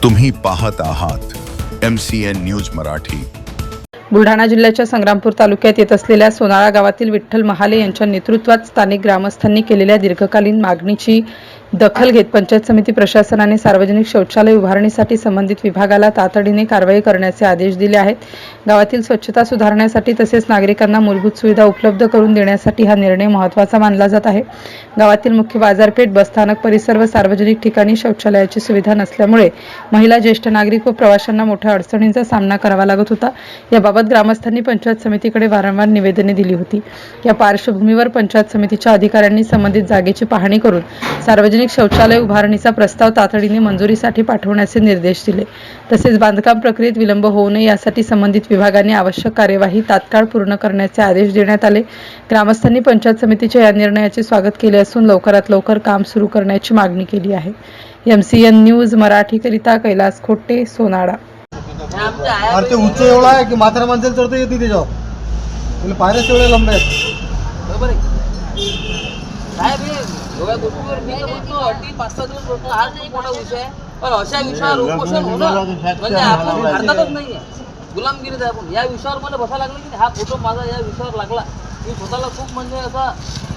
तुम्ही पाहत आहात MCN न्यूज मराठी। बुलढाणा जिल्ह्याच्या संग्रामपूर तालुक्यात येत असलेल्या सोनाळा गावातील विठ्ठल महाले यांच्या नेतृत्वात स्थानिक ग्रामस्थांनी केलेल्या दीर्घकालीन मागणीची दखल घेत पंचायत समिती प्रशासनाने सार्वजनिक शौचालय उभारणीसाठी संबंधित विभागाला तातडीने कारवाई करण्याचे आदेश दिले आहेत। गावातील स्वच्छता सुधारण्यासाठी तसेच नागरिकांना मूलभूत सुविधा उपलब्ध करून देण्यासाठी हा निर्णय महत्त्वाचा मानला जात आहे। गावातील मुख्य बाजारपेठ, बसस्थानक परिसर व सार्वजनिक ठिकाणी शौचालयाची सुविधा नसल्यामुळे महिला, ज्येष्ठ नागरिक व प्रवाशांना मोठ्या अडचणींचा सामना करावा लागत होता। याबाबत ग्रामस्थांनी पंचायत समितीकडे वारंवार निवेदने दिली होती। या पार्श्वभूमीवर पंचायत समितीच्या अधिकाऱ्यांनी संबंधित जागेची पाहणी करून सार्वजनिक शौचालय उभारणीचा प्रस्ताव तातडीने मंजुरीसाठी पाठवण्याचे निर्देश दिले। तसेच बांधकाम प्रक्रियेत विलंब होऊ नये यासाठी संबंधित विभागाने आवश्यक कार्यवाही तात्काळ पूर्ण करण्याचे आदेश देण्यात आले। ग्रामस्थांनी पंचायत समितीच्या या निर्णयाचे स्वागत केले असून लवकरात लवकर काम सुरू करण्याची मागणी केली आहे। MCN न्यूज मराठी करिता कैलास खोटे, सोनाळा। अरे ते उंच एवढा आहे की म्हातारा माणसाला चढता येत नाही त्याच्यावर. तुला पायऱ्याच एवढ्या लांब आहेत. बरोबर आहे साहेब, हे एवढ्या गोष्टीवर मी तर म्हणतो अटी 5-6 दिवस बसतो, हा नाही मोठा विषय आहे, पण अशा विषयावर उपोषण होणं म्हणजे आपण भारतातच नाही आहे, गुलामगिरीत आहे आपण। या विषयावर मला बसायला लागलं की हा फोटो माझा या विषयावर लागला, मी स्वतःला खूप म्हणजे असा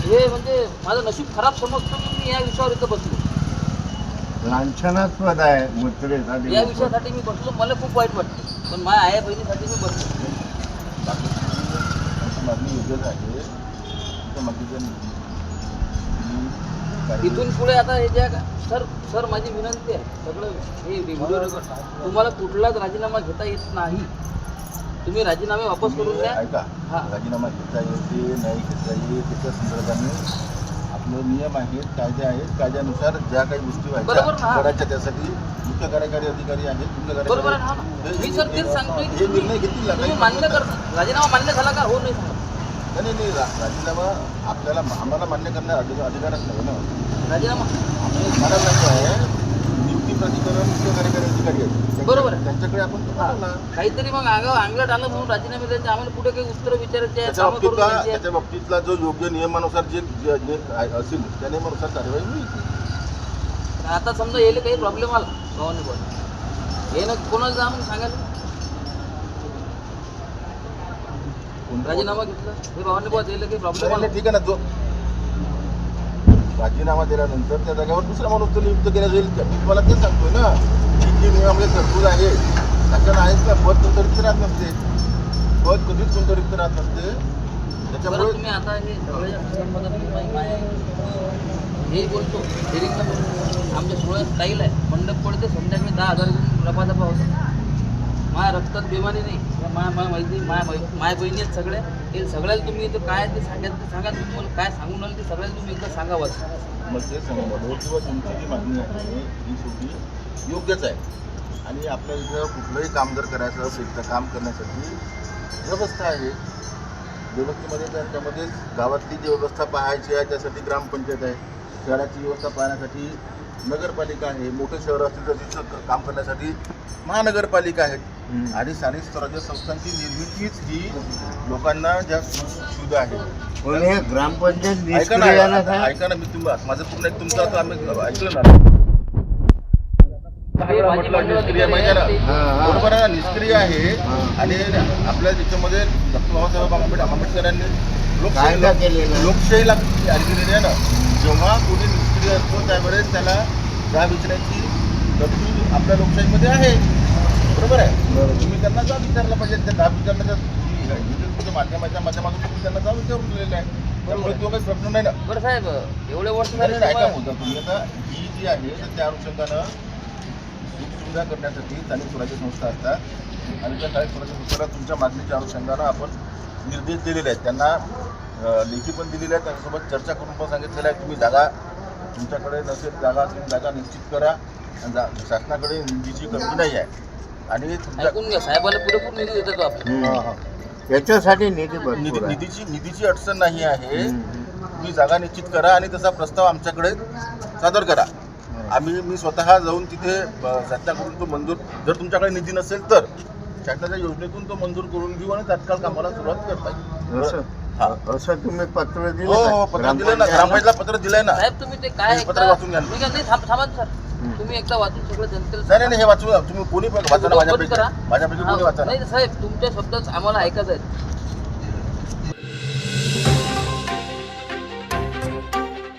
हे म्हणजे माझं नशीब खराब समजतो की मी या विषयावर इथं बसलो, लांछनास्पद आहे मुद्रेसाठी. या विषयासाठी मी बसलो, मला खूप वाईट वाटतं, पण माझ्या आया बहिणीसाठी मी बसलो। इथून पुढे आता हे ज्या सर माझी विनंती आहे, सगळं हे व्हिडिओ रेकॉर्ड तुम्हाला कुठलाच राजीनामा घेता येत नाही, तुम्ही राजीनामे वापस करून द्या। ऐका, राजीनामा घेता येते नाही घेता येते त्याच्या संदर्भाने आपले नियम आहेत, कायदे आहेत, कायद्यानुसार ज्या काही गोष्टी करायच्या त्यासाठी मुख्य कार्यकारी अधिकारी आहेत, बरोबर आहे। मी सर तेच सांगतोय की निर्णय घेतील ना, तुम्ही मान्य करता, राजीनामा मान्य झाला का हो नाही सांगा। नाही राजीनामा आपल्याला आम्हाला मान्य करण्यास अधिकारच नाही ना। राजीनामा कारण असं आहे, नियुक्ती प्राधिकरण मुख्य कार्यकारी अधिकारी आहेत, बरोबर आहे, त्यांच्याकडे आपण काहीतरी मग अंगलट आलं म्हणून राजीनामे द्यायचे, आम्हाला पुढे काही उत्तर विचारायचे आहे, त्याच्या बाबतीतला जो योग्य नियमानुसार जे असेल त्या नियमानुसार कार्यवाही होईल। आता समजा यायला काही प्रॉब्लेम आला भावाने बोल हे ना कोणाला जा म्हणून सांगायला, राजीनामा घेतला हे भावाने बोल यायला काही प्रॉब्लेम आला, ठीक आहे ना, जो राजीनामा दिल्यानंतर त्या जागेवर दुसरा माणूस तो नियुक्त केला जाईल। मी तुम्हाला तेच सांगतोय ना, जी नियमामध्ये तरतूद आहे त्याच्यानं आहेच ना, पद कोणतं रिक्त राहत नसते, पद कधीच कोणतं रिक्त राहत नसते, त्याच्यामुळे तुम्ही आता हे हे बोलतो हेरिंगला बोलतो, आमच्या 16 स्टाईल आहे, मंडप पडते संध्याकाळी 10,000 रपादपा होता, माझ्या रक्तात बेमानी नाही, माझ्या माहिती माझ्या बहिणी आहेत सगळ्या, हे सगळ्याला तुम्ही इथं काय ते सांगा, तुम्ही मला काय सांगून आलं ते सगळ्याला तुम्ही एकदा सांगावं। मग ते सांगावं किंवा तुमची जी मागणी आहे ही शेवटी योग्यच आहे, आणि आपल्या इथं कुठलंही काम जर करायचं असेल तर काम करण्यासाठी व्यवस्था आहे, व्यवस्थेमध्ये त्याच्यामध्ये गावातली जी व्यवस्था पाहायची आहे त्यासाठी ग्रामपंचायत आहे, शहराची व्यवस्था पाहण्यासाठी नगरपालिका आहे, मोठे शहर असतील तर तिथं काम करण्यासाठी महानगरपालिका आहेत, आणि स्थानिक स्वराज्य संस्थांची निर्मितीच ही लोकांना ज्या सुविधा आहे। ग्रामपंचायत ऐका ना, मी माझं पूर्ण एक तुमचं आता आम्ही ऐकलं ना, निष्क्रिय माहिती आहे ना, बरोबर आहे ना, निष्क्रिय आहे, आणि आपल्या त्याच्यामध्ये डॉक्टर बाबासाहेब आंबेडकरांनी लोकशाहीला दिलेली आहे ना, जेव्हा कोणी निष्क्रिय असतो त्यावेळेस त्याला जा विचारायची तरतूद आपल्या लोकशाहीमध्ये आहे, बरोबर आहे। तुम्ही त्यांना जा विचारलं पाहिजे, त्या जा विचारण्याच्या माध्यमातून तुम्ही त्यांना जा विचारून दिलेलं आहे, त्यामुळे तो काही प्रश्न नाही ना। बरं साहेब, एवढे वर्ष ऐका बोलता तुम्ही, आता ही जी आहे तर त्या अनुषंगानं सुविधा करण्यासाठी स्थानिक स्वराज्य संस्था असतात, आणि त्या स्थानिक स्वराज्य संस्थेला तुमच्या मागणीच्या अनुषंगानं आपण निर्देश दिलेले आहेत, त्यांना लेखी पण दिलेल्या आहेत, त्याच्यासोबत चर्चा करून पण सांगितलेलं आहे, तुम्ही जागा तुमच्याकडे नसेल, जागा असेल जागा निश्चित करा, आणि शासनाकडे निधीची कमी नाही आहे, आणि साहेबाला पुरेपूर निधी देतो आपण, त्याच्यासाठी निधीची अडचण नाही आहे, तुम्ही जागा निश्चित करा आणि तसा प्रस्ताव आमच्याकडे सादर करा, मी स्वतः जाऊन तिथे शासनाकडून तो मंजूर, जर तुमच्याकडे निधी नसेल तर शासनाच्या योजनेतून तो मंजूर करून घेऊ आणि तात्काळ कामाला सुरुवात करता येईल। असं तुम्ही पत्र दिलं? हो, पत्र दिलं ना, ग्रामपंचायतला पत्र दिलंय ना साहेब, तुम्ही ते काय पत्र वाचून घ्या। थांबा सर, तुम्ही एकदा वाचून सगळं जनतेला नाही नाही हे वाचू तुम्ही कोणी पण वाचा ना, बंद माझ्यापैकी करा. माझ्यापैकी कोणी वाचा ना. नाही साहेब, तुमच्या शब्दच आम्हाला ऐकायचं आहे.